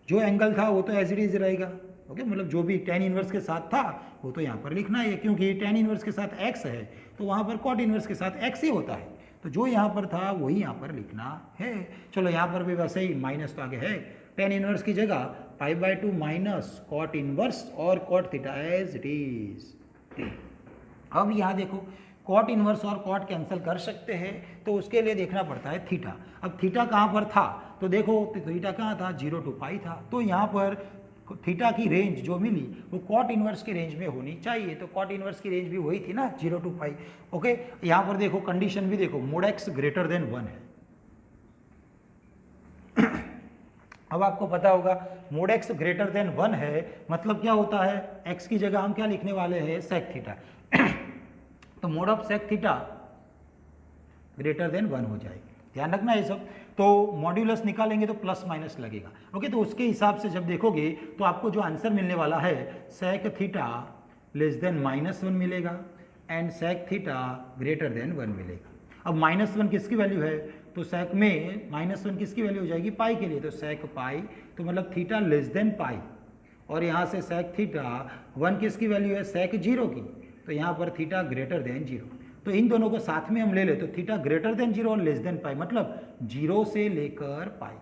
जो एंगल था वो तो एज इट इज रहेगा। ओके, मतलब जो भी tan इनवर्स के साथ था वो तो यहाँ पर लिखना है, क्योंकि tan इनवर्स के साथ x है तो वहाँ पर कॉट इनवर्स के साथ x ही होता है, तो जो यहाँ पर था वही यहाँ पर लिखना है। चलो यहाँ पर भी वैसे ही माइनस तो आगे है, tan इनवर्स की जगह π/2 माइनस कॉट इनवर्स और cot theta as it is. अब यहाँ देखो कॉट इनवर्स और कॉट कैंसिल कर सकते हैं, तो उसके लिए देखना पड़ता है थीटा। अब थीटा कहाँ पर था, तो देखो थीटा कहाँ था, 0 to पाई था, तो यहाँ पर थीटा की रेंज जो मिली वो कॉट इनवर्स की रेंज में होनी चाहिए, तो कॉट इनवर्स की रेंज भी वही थी ना, 0 to पाई। ओके, यहाँ पर देखो कंडीशन भी देखो, मोड x ग्रेटर देन 1 है। अब आपको पता होगा मोड x ग्रेटर देन 1 है मतलब क्या होता है, x की जगह हम क्या लिखने वाले हैं, सेक थीटा। तो mod of sec theta greater than 1 हो जाएगी, ध्यान रखना ये सब। तो मॉड्यूलस निकालेंगे तो प्लस माइनस लगेगा। ओके, तो उसके हिसाब से जब देखोगे तो आपको जो आंसर मिलने वाला है, सेक थीटा लेस देन -1 मिलेगा and sec theta greater than 1 मिलेगा। अब -1 किसकी वैल्यू है, तो सेक में -1 किसकी वैल्यू हो जाएगी, पाई के लिए, तो सेक पाई, तो मतलब थीटा लेस देन पाई। और यहाँ से सेक थीटा 1 किसकी वैल्यू है, सेक 0 की, तो यहाँ पर थीटा ग्रेटर देन 0। तो इन दोनों को साथ में हम ले ले तो थीटा ग्रेटर देन 0 और लेस देन पाई, मतलब 0 से लेकर पाई।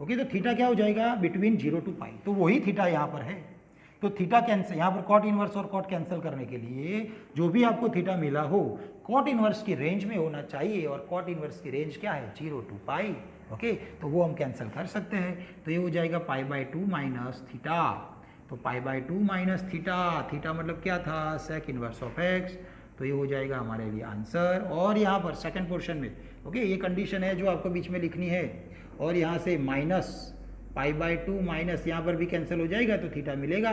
ओके, तो थीटा क्या हो जाएगा, बिटवीन 0 to पाई, तो वही थीटा यहाँ पर है। तो थीटा कैंसिल, यहाँ पर कॉट इनवर्स और कॉट कैंसिल करने के लिए जो भी आपको थीटा मिला हो कॉट इनवर्स की रेंज में होना चाहिए, और कॉट इनवर्स की रेंज क्या है, 0 to पाई। ओके, तो वो हम कैंसिल कर सकते हैं, तो ये हो जाएगा π/2 माइनस थीटा। तो π/2 माइनस थीटा, थीटा मतलब क्या था, सेक इनवर्स ऑफ x, तो ये हो जाएगा हमारे लिए आंसर। और यहाँ पर सेकंड पोर्शन में ओके, ये कंडीशन है जो आपको बीच में लिखनी है, और यहाँ से माइनस π/2 माइनस यहाँ पर भी कैंसिल हो जाएगा तो थीटा मिलेगा,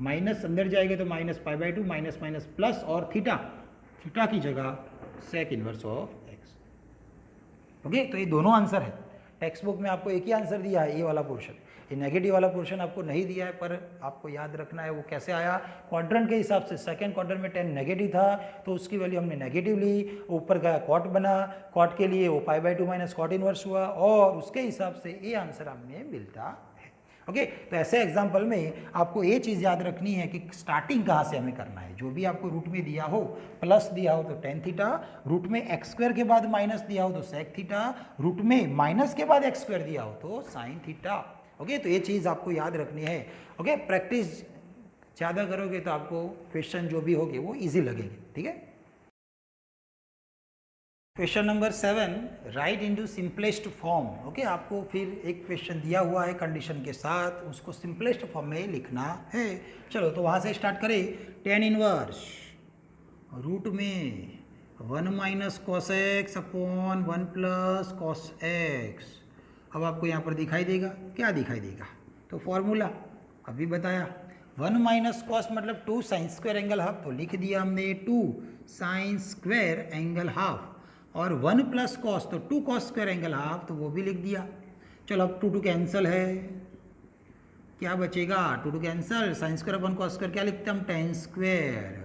माइनस अंदर जाएगा तो माइनस π/2 माइनस माइनस प्लस, और थीटा, थीटा की जगह sec inverse of x। Okay, तो ये दोनों आंसर है। टेक्स्ट बुक में आपको एक ही आंसर दिया है, ये वाला पोर्शन, ये नेगेटिव वाला पोर्शन आपको नहीं दिया है, पर आपको याद रखना है वो कैसे आया, क्वाड्रेंट के हिसाब से। सेकंड क्वाड्रेंट में 10 नेगेटिव था तो उसकी वैल्यू हमने नेगेटिव ली, ऊपर गया कॉट बना, कॉट के लिए वो π/2 माइनस कॉट इनवर्स हुआ, और उसके हिसाब से ये आंसर हमें मिलता है। ओके, तो ऐसे एग्जाम्पल में आपको ये चीज़ याद रखनी है कि स्टार्टिंग कहाँ से हमें करना है। जो भी आपको रूट में दिया हो, प्लस दिया हो तो tan थीटा, रूट में x² के बाद माइनस दिया हो तो सेक थीटा, रूट में माइनस के बाद x² दिया हो तो साइन थीटा। ओके, तो ये चीज़ आपको याद रखनी है। ओके, प्रैक्टिस ज़्यादा करोगे तो आपको क्वेश्चन जो भी होंगे वो ईजी लगेंगे। ठीक है, question number 7, right into simplest form. Okay, आपको फिर एक क्वेश्चन दिया हुआ है कंडीशन के साथ, उसको सिंपलेस्ट फॉर्म में लिखना है। चलो तो वहाँ से स्टार्ट करें। टेन इनवर्स रूट में 1 minus cos x upon 1 plus cos x. अब आपको यहाँ पर दिखाई देगा, क्या दिखाई देगा? तो फॉर्मूला अभी बताया, 1 माइनस कॉस मतलब 2 साइन स्क्वायर एंगल हाफ, तो लिख दिया हमने 2 साइन स्क्वायर एंगल हाफ, और 1 प्लस कॉस तो 2 कॉस स्क्वायर एंगल हाफ, तो वो भी लिख दिया। चलो अब 2 कैंसिल है, क्या बचेगा? 2 cancel, sine square upon cos square क्या लिखते हैं हम? Ten square.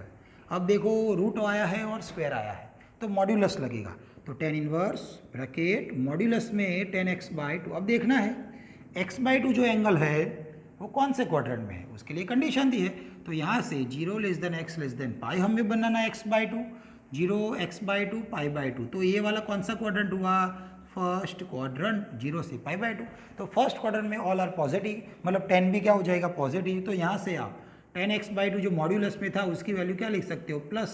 अब देखो रूट आया है और स्क्वायर आया है, तो मॉड्यूलस लगेगा, तो टेन इनवर्स ब्रैकेट मॉड्यूलस में 10x/2। अब देखना है x/2 जो एंगल है वो कौन से क्वाड्रेंट में है, उसके लिए कंडीशन दी है। तो यहाँ से 0 less than x less than pi हमें बनाना है x/2, 0 x/2 पाई/2। तो ये वाला कौन सा क्वाड्रेंट हुआ? फर्स्ट क्वाड्रेंट, 0 से पाई/2। तो फर्स्ट क्वाड्रेंट में ऑल आर पॉजिटिव, मतलब 10 भी क्या हो जाएगा? पॉजिटिव। तो यहाँ से आप 10x/2 जो मॉड्यूलस में था उसकी वैल्यू क्या लिख सकते हो? प्लस,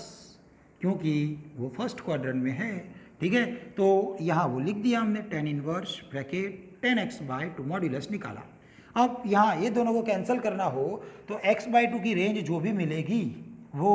क्योंकि वो फर्स्ट क्वाड्रेंट में है। ठीक है, तो यहाँ वो लिख दिया हमने 10 इनवर्स ब्रैकेट 10x/2 मॉड्यूलस निकाला। अब यहाँ ये दोनों को कैंसिल करना हो तो x/2 की रेंज जो भी मिलेगी वो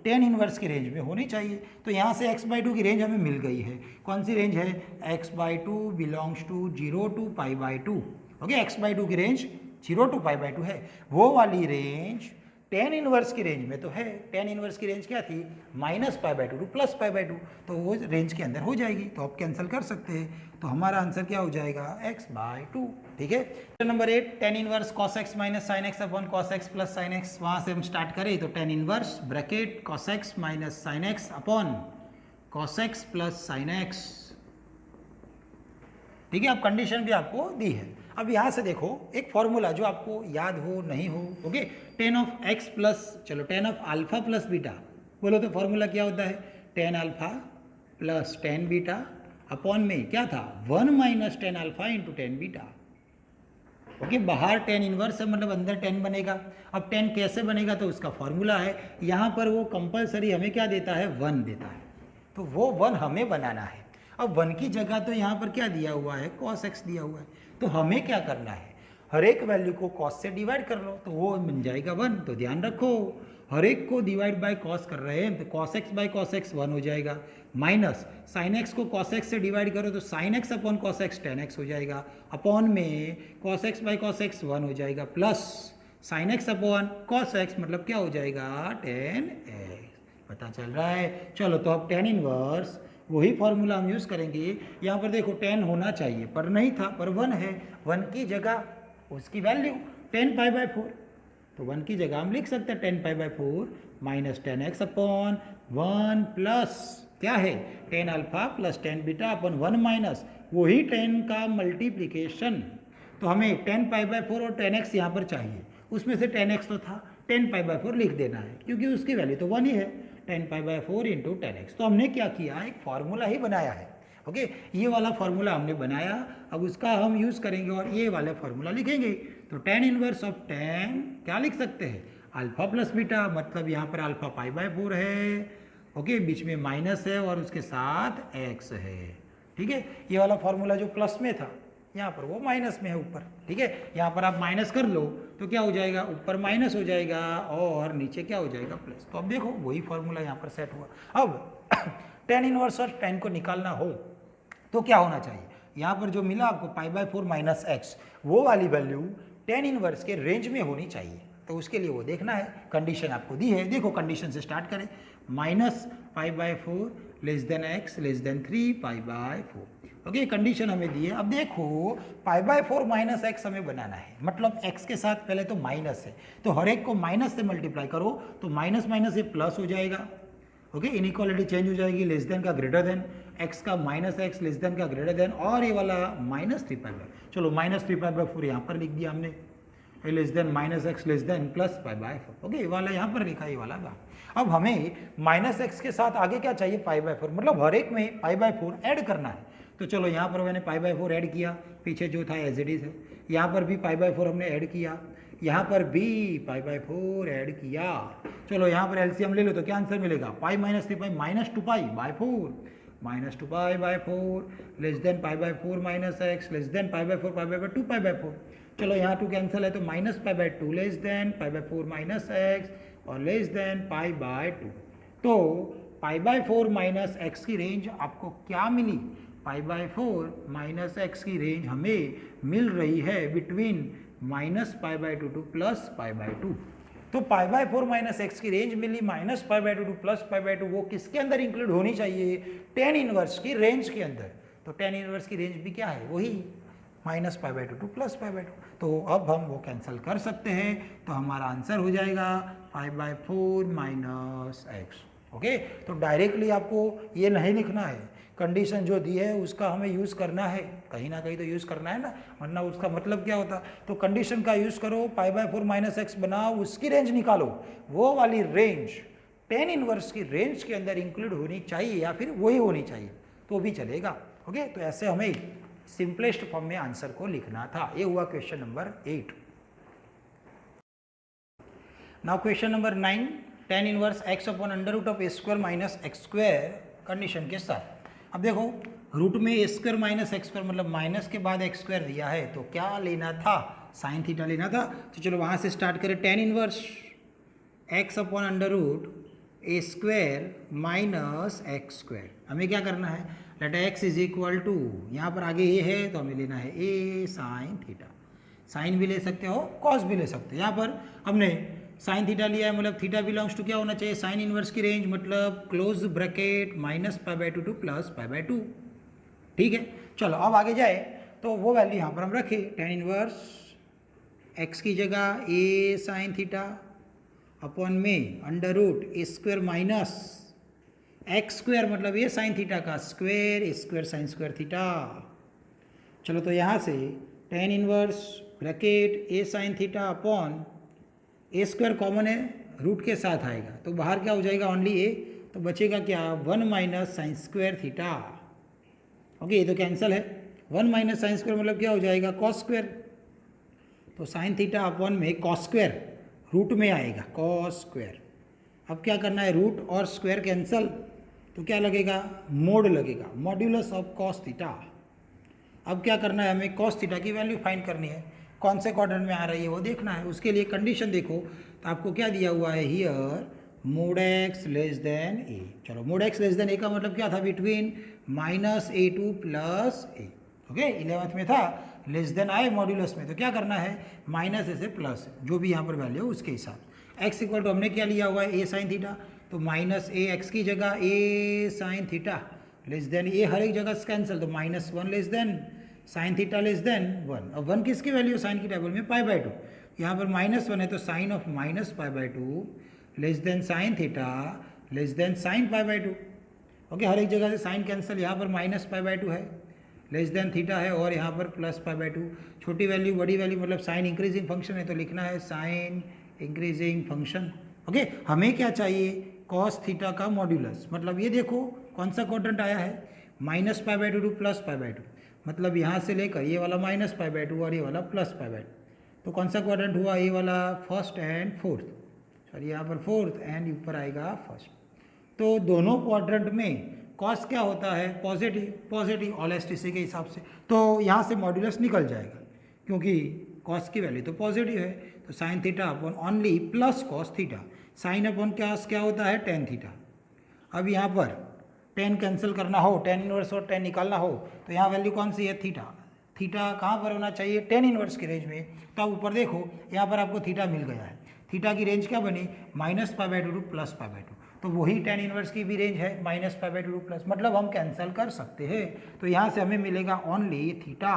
10 इनवर्स की रेंज में होनी चाहिए। तो यहाँ से x/2 की रेंज हमें मिल गई है। कौन सी रेंज है? x/2 बिलोंग्स टू 0 टू पाई/2। ओके, x/2 की रेंज 0 टू पाई/2 है, वो वाली रेंज 10 इनवर्स की रेंज में तो है। 10 इनवर्स की रेंज क्या थी? -पाई/2 टू +पाई/2, तो वो रेंज के अंदर हो जाएगी, तो आप कैंसिल कर सकते हैं। तो हमारा आंसर क्या हो जाएगा? x/2। ठीक है, number 8, 10 inverse cos x minus sine x upon cos x plus sine x. वहाँ से हम स्टार्ट करें तो 10 inverse bracket cos x minus sine x upon cos x plus sine x. ठीक है, अब कंडीशन भी आपको दी है। अब यहाँ से देखो एक फॉर्मूला जो आपको याद हो नहीं हो। Okay, tan of x plus, चलो tan of alpha plus beta बोलो तो फॉर्मूला क्या होता है? Tan alpha plus tan beta upon में क्या था? 1 minus tan alpha into tan beta. Okay, बाहर 10 इनवर्स है मतलब अंदर 10 बनेगा। अब 10 कैसे बनेगा? तो उसका फॉर्मूला है, यहाँ पर वो कंपलसरी हमें क्या देता है? 1 देता है, तो वो 1 हमें बनाना है। अब 1 की जगह तो यहाँ पर क्या दिया हुआ है? cos x दिया हुआ है, तो हमें क्या करना है? हर एक वैल्यू को cos से डिवाइड कर लो, तो वो बन जाएगा 1। तो ध्यान रखो हर एक को डिवाइड बाय cos कर रहे हैं, तो cos x by cos x 1 हो जाएगा, माइनस साइन x को cos x से डिवाइड करो तो sine x upon cos x 10x हो जाएगा, अपॉन में cos x by cos x 1 हो जाएगा, plus sine x upon cos x मतलब क्या हो जाएगा? 10x। पता चल रहा है? चलो तो अब 10 इनवर्स वही फॉर्मूला हम यूज़ करेंगे। यहाँ पर देखो 10 होना चाहिए पर नहीं था, पर 1 है, 1 की जगह उसकी वैल्यू 10π/4, तो 1 की जगह हम लिख सकते हैं 10π/4 माइनस 10x अपॉन 1 प्लस क्या है? 10 alpha plus 10 beta upon 1 minus वही 10 का मल्टीप्लिकेशन। तो हमें 10π/4 और 10x यहाँ पर चाहिए, उसमें से 10x तो था, 10π/4 लिख देना है क्योंकि उसकी वैल्यू तो 1 ही है, 10π/4 इंटू 10x। तो हमने क्या किया? एक फार्मूला ही बनाया है। ओके, ये वाला फार्मूला हमने बनाया, अब उसका हम यूज़ करेंगे और ये वाला फार्मूला लिखेंगे। तो 10 इनवर्स ऑफ 10 क्या लिख सकते हैं? अल्फा प्लस बीटा, मतलब यहाँ पर अल्फा π/4 है। ओके, बीच में माइनस है और उसके साथ x है। ठीक है, ये वाला फार्मूला जो प्लस में था यहाँ पर वो माइनस में है ऊपर। ठीक है, यहाँ पर आप माइनस कर लो तो क्या हो जाएगा? ऊपर माइनस हो जाएगा और नीचे क्या हो जाएगा? प्लस। तो अब देखो वही फार्मूला यहाँ पर सेट हुआ। अब 10 इनवर्स और 10 को निकालना हो तो क्या होना चाहिए? यहाँ पर जो मिला आपको π/4 माइनस एक्स, वो वाली वैल्यू 10 इनवर्स के रेंज में होनी चाहिए। तो उसके लिए वो देखना है, कंडीशन आपको दी है। देखो कंडीशन से स्टार्ट करें, minus π/4 less than x less than 3π/4। Okay, condition हमें दी है। अब देखो π/4 माइनस एक्स हमें बनाना है, मतलब x के साथ पहले तो माइनस है, तो हर एक को माइनस से मल्टीप्लाई करो तो माइनस माइनस ये प्लस हो जाएगा। ओके, इनइक्वालिटी चेंज हो जाएगी, लेस देन का ग्रेटर देन, x का माइनस एक्स लेस देन का ग्रेटर देन, और ये वाला माइनस 3π/4। चलो माइनस 3π/4 यहाँ पर लिख दिया हमने, less than minus x less than plus π/4। Okay, ये वाला यहाँ पर लिखा, ये वाला का। अब हमें माइनस एक्स के साथ आगे क्या चाहिए? π/4, मतलब हर एक में π/4 ऐड करना है। तो चलो यहाँ पर मैंने π/4 ऐड किया, पीछे जो था एज इट इज है। यहाँ पर भी π/4 हमने ऐड किया, यहाँ पर भी π/4 ऐड किया। चलो यहाँ पर एलसीएम ले लो तो क्या आंसर मिलेगा? Pi minus 3π minus 2π/4 minus 2π/4 less than π/4 minus x less than π/4 π/4 2π/4। चलो यहाँ 2 कैंसिल है तो minus π/2 less than π/4 minus x और लेस देन π/2। तो π/4 माइनस एक्स की रेंज आपको क्या मिली? π/4 माइनस एक्स की रेंज हमें मिल रही है बिटवीन माइनस π/2 टू प्लस π/2। तो π/4 माइनस एक्स की range milli minus π/2 to plus π/2, वो किसके अंदर इंक्लूड होनी चाहिए? tan इनवर्स की रेंज के अंदर। तो tan इनवर्स की रेंज भी क्या है? वही माइनस π/2 टू प्लस π/2। तो अब हम वो कैंसिल कर सकते हैं, तो हमारा आंसर हो जाएगा π/4 माइनस एक्स। ओके, तो डायरेक्टली आपको ये नहीं लिखना है, कंडीशन जो दी है उसका हमें यूज़ करना है, कहीं ना कहीं तो यूज़ करना है ना, वरना उसका मतलब क्या होता? तो कंडीशन का यूज़ करो, π/4 माइनस एक्स बनाओ, उसकी रेंज निकालो, वो वाली रेंज tan इनवर्स की रेंज के अंदर इंक्लूड होनी चाहिए या फिर वही होनी चाहिए तो भी चलेगा। ओके, तो ऐसे हमें सिंपलेस्ट फॉर्म में आंसर को लिखना था। ये हुआ question number 8। Now question number 9, tan inverse x upon under root of a square minus x square condition के साथ। अब देखो, रूट में a square minus x square मतलब माइनस के बाद एक्स स्क्वायर दिया है, तो क्या लेना था? साइन थीटा लेना था। तो चलो वहाँ से स्टार्ट करें। tan inverse x upon under root A square minus x square, हमें क्या करना है? Let x is equal to, यहाँ पर आगे ए है तो हमें लेना है ए साइन थीटा। साइन भी ले सकते हो, कॉस भी ले सकते हो। यहाँ पर हमने साइन थीटा लिया है, मतलब थीटा बिलोंग्स टू क्या होना चाहिए? साइन इनवर्स की रेंज, मतलब close bracket minus π/2 to plus π/2। ठीक है, चलो अब आगे जाए तो वो वैल्यू यहाँ पर हम रखें। tan इनवर्स x की जगह ए साइन थीटा अपॉन में under root A square minus x square, मतलब ये साइन थीटा का स्क्वायर, ए स्क्वायर साइन स्क्वायर थीटा। चलो तो यहाँ से tan इनवर्स ब्रैकेट ए साइन थीटा अपॉन ए स्क्वायर कॉमन है, रूट के साथ आएगा तो बाहर क्या हो जाएगा? ओनली ए, तो बचेगा क्या? 1 minus sine square theta. Okay, ये तो कैंसिल है। 1 माइनस साइन स्क्वायर मतलब क्या हो जाएगा? Cos square. तो साइन थीटा अपॉन में कॉस स्क्वायर रूट में आएगा, कॉस स्क्वायर। अब क्या करना है? रूट और स्क्वायर कैंसल, तो क्या लगेगा? मोड लगेगा, मॉड्यूलस ऑफ कॉस थीटा। अब क्या करना है? हमें कॉस थीटा की वैल्यू फाइंड करनी है, कौन से क्वाड्रेंट में आ रही है वो देखना है। उसके लिए कंडीशन देखो, तो आपको क्या दिया हुआ है here? Mod x less than A. चलो, mod x less than A का मतलब क्या था? Between minus A to plus A. Okay, 11th में था लेस देन आए मॉड्यूलस में, तो क्या करना है? माइनस ए से प्लस, जो भी यहाँ पर वैल्यू है उसके हिसाब। एक्स इक्वल टू हमने क्या लिया हुआ है? ए साइन थीटा, तो माइनस ए एक्स की जगह ए साइन थीटा लेस देन ए, हर एक जगह कैंसिल, तो -1 less than sine theta less than 1। अब 1 किसकी वैल्यू? साइन की टेबल में π/2, यहाँ पर -1 है तो sine of minus π/2 less than sine theta less than sine π/2। Okay, हर एक जगह से साइन कैंसिल, यहाँ पर माइनस π/2 है, लेस देन थीटा है और यहाँ पर प्लस π/2। छोटी वैल्यू बड़ी वैल्यू, मतलब साइन इंक्रीजिंग फंक्शन है तो लिखना है साइन इंक्रीजिंग फंक्शन। ओके, हमें क्या चाहिए? कॉस थीटा का मॉड्यूलस। मतलब ये देखो कौन सा क्वाड्रेंट आया है? माइनस π/2 टू प्लस π/2, मतलब यहाँ से लेकर ये वाला माइनस π/2 और ये वाला प्लस π/2। तो कौन सा क्वाड्रेंट हुआ? ये वाला फर्स्ट एंड फोर्थ, सॉरी यहाँ पर फोर्थ एंड ऊपर आएगा फर्स्ट। तो दोनों क्वाड्रेंट में कॉस क्या होता है? पॉजिटिव, पॉजिटिव ऑलेस्टिसी के हिसाब से, तो यहाँ से मॉड्यूलस निकल जाएगा क्योंकि कॉस की वैल्यू तो पॉजिटिव है। तो sine theta upon only plus cos theta, sine upon क्या होता है? Tan theta. अब यहाँ पर टेन कैंसिल करना हो, टेन इनवर्स और टेन निकालना हो, तो यहाँ वैल्यू कौन सी है? थीटा। थीटा कहाँ पर होना चाहिए? टेन इनवर्स की रेंज में। तो अब ऊपर देखो, यहाँ पर आपको थीटा मिल गया है। थीटा की रेंज क्या बनी? -π/2 टू प्लस π/2, तो वही टेन इनवर्स की भी रेंज है -π/2 टू प्लस, मतलब हम कैंसिल कर सकते हैं। तो यहाँ से हमें मिलेगा ओनली थीटा।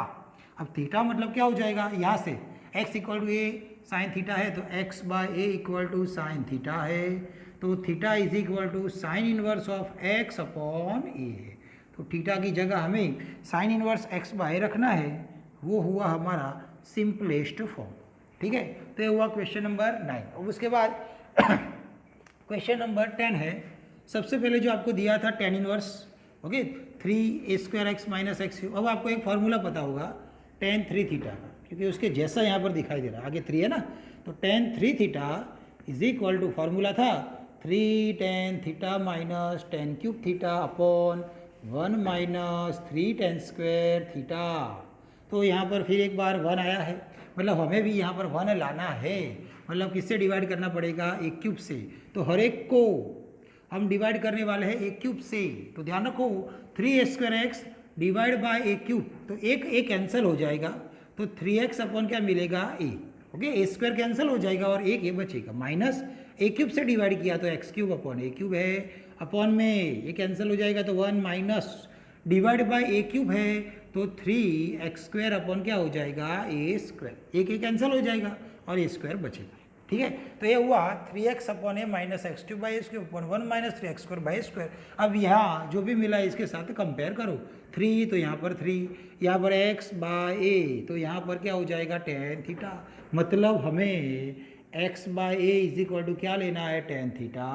अब थीटा मतलब क्या हो जाएगा? यहाँ से x equal to A sine theta है तो x/a equal to sine theta है, तो theta is equal to sine inverse of x upon A है। तो थीटा की जगह हमें साइन इनवर्स x/a रखना है, वो हुआ हमारा सिंपलेस्ट फॉर्म। ठीक है, तो ये हुआ क्वेश्चन नंबर 9। और उसके बाद क्वेश्चन नंबर 10 है। सबसे पहले जो आपको दिया था tan inverse, okay, 3a² x - x। अब आपको एक फार्मूला पता होगा tan 3 थीटा का, क्योंकि उसके जैसा यहाँ पर दिखाई दे रहा है, आगे 3 है ना, तो tan 3 theta is equal to, formula था 3 tan theta minus tan³ theta upon 1 minus 3 tan square theta. तो यहाँ पर फिर एक बार 1 आया है, मतलब हमें भी यहाँ पर 1 लाना है, मतलब किससे डिवाइड करना पड़ेगा, एक क्यूब से। तो हर एक को हम डिवाइड करने वाले हैं एक क्यूब से। तो ध्यान रखो 3 square x divide by A cube, तो एक ए कैंसिल हो जाएगा, तो 3x अपॉन क्या मिलेगा, ए। ओके, ए स्क्वायर कैंसिल हो जाएगा और एक ए बचेगा, माइनस ए क्यूब से डिवाइड किया तो एक्स क्यूब अपॉन ए क्यूब है, अपॉन में ये कैंसिल हो जाएगा तो 1 minus divide by A cube है तो 3x स्क्वायर अपॉन क्या हो जाएगा, ए स्क्वायर। एक ए कैंसिल हो जाएगा और ए स्क्वायर बचेगा। ठीक है, तो ये हुआ 3x upon A minus x cube by A cube upon 1 minus 3x square by square. अब यहाँ जो भी मिला इसके साथ कंपेयर करो, 3 तो यहाँ पर 3, यहाँ पर x बाय ए, तो यहाँ पर क्या हो जाएगा tan थीटा। मतलब हमें x by a is equal to क्या लेना है, tan theta.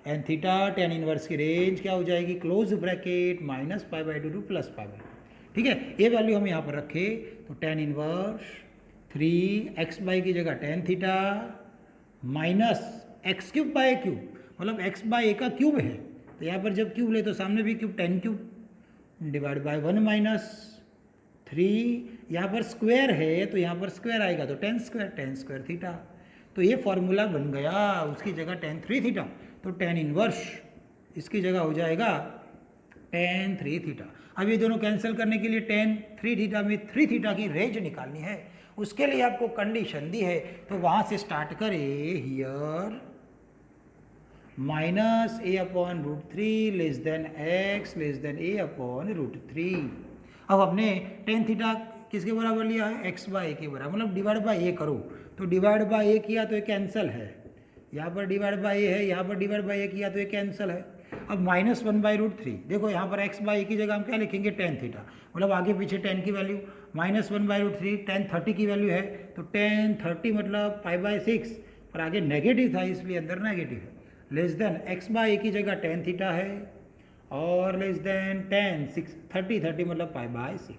And theta tan inverse की रेंज क्या हो जाएगी, close bracket minus pi by 2 to plus pi by. ठीक है, ये वैल्यू हम यहाँ पर रखे तो tan इनवर्स 3x बाई की जगह tan theta minus x cube by cube, मतलब x बाय ए का क्यूब है, तो यहाँ पर जब क्यूब ले तो सामने भी cube, tan cube divide by 1 minus 3, यहाँ पर स्क्वायर है तो यहाँ पर स्क्वायर आएगा तो tan स्क्वायर थीटा। तो ये फॉर्मूला बन गया, उसकी जगह tan 3 थीटा, तो tan इनवर्स इसकी जगह हो जाएगा tan 3 थीटा। अब ये दोनों कैंसिल करने के लिए tan 3 थीटा में 3 थीटा की रेंज निकालनी है, उसके लिए आपको कंडीशन दी है, तो वहाँ से स्टार्ट करें, here minus A upon √3 less than x less than A upon √3। अब हमने tan थीटा किसके बराबर लिया है, x बाय ए के बराबर, मतलब डिवाइड बाय ए करो, तो डिवाइड बाय ए किया तो ये कैंसिल है, यहाँ पर डिवाइड बाय ए है, यहाँ पर डिवाइड बाय ए किया तो ये कैंसिल है। अब -1 बाई √3, देखो यहाँ पर x बाय ए की जगह हम क्या लिखेंगे, tan थीटा, मतलब आगे पीछे tan की वैल्यू, -1 बाई √3 tan 30 की वैल्यू है, तो tan 30 मतलब π/6, पर आगे नेगेटिव था इसलिए अंदर नेगेटिव है, लेस देन x बाय ए की जगह tan थीटा है और लेस देन tan 30 मतलब π/6।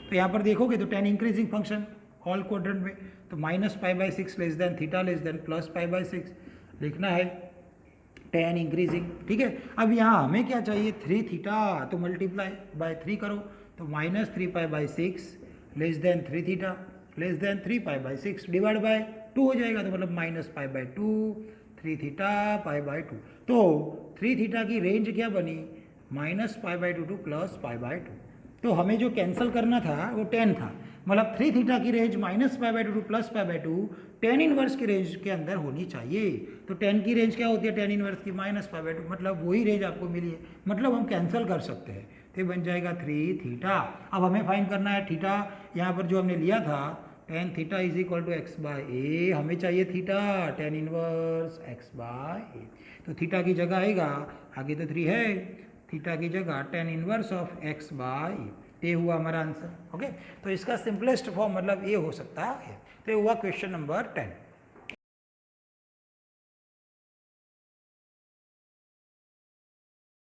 तो यहाँ पर देखोगे तो tan increasing function all quadrant में, तो -π/6 less than theta less than plus π/6 लिखना है, tan इंक्रीजिंग। ठीक है, अब यहाँ हमें क्या चाहिए, 3 थीटा, तो मल्टीप्लाई बाय 3 करो तो -3π/6 less than 3 theta less than 3π/6 divide by 2 हो जाएगा, तो मतलब -π/2 3 थीटा π/2। तो 3 थीटा की रेंज क्या बनी, -π/2 टू प्लस π/2। तो हमें जो कैंसिल करना था वो tan था, मतलब 3 थीटा की range -π/2 to plus π/2 tan inverse की रेंज के अंदर होनी चाहिए। तो tan की रेंज क्या होती है, tan इनवर्स की -π/2, मतलब वही रेंज आपको मिली है, मतलब हम कैंसिल कर सकते हैं, तो बन जाएगा 3 थीटा। अब हमें फाइंड करना है थीटा, यहाँ पर जो हमने लिया था tan theta is equal to x by A, हमें चाहिए theta tan inverse x by A, तो थीटा की जगह आएगा, आगे तो 3 है, थीटा की जगह tan inverse of x by A, ये हुआ हमारा आंसर। ओके, तो इसका सिंपलेस्ट फॉर्म मतलब ये हो सकता है। तो ये हुआ क्वेश्चन नंबर 10।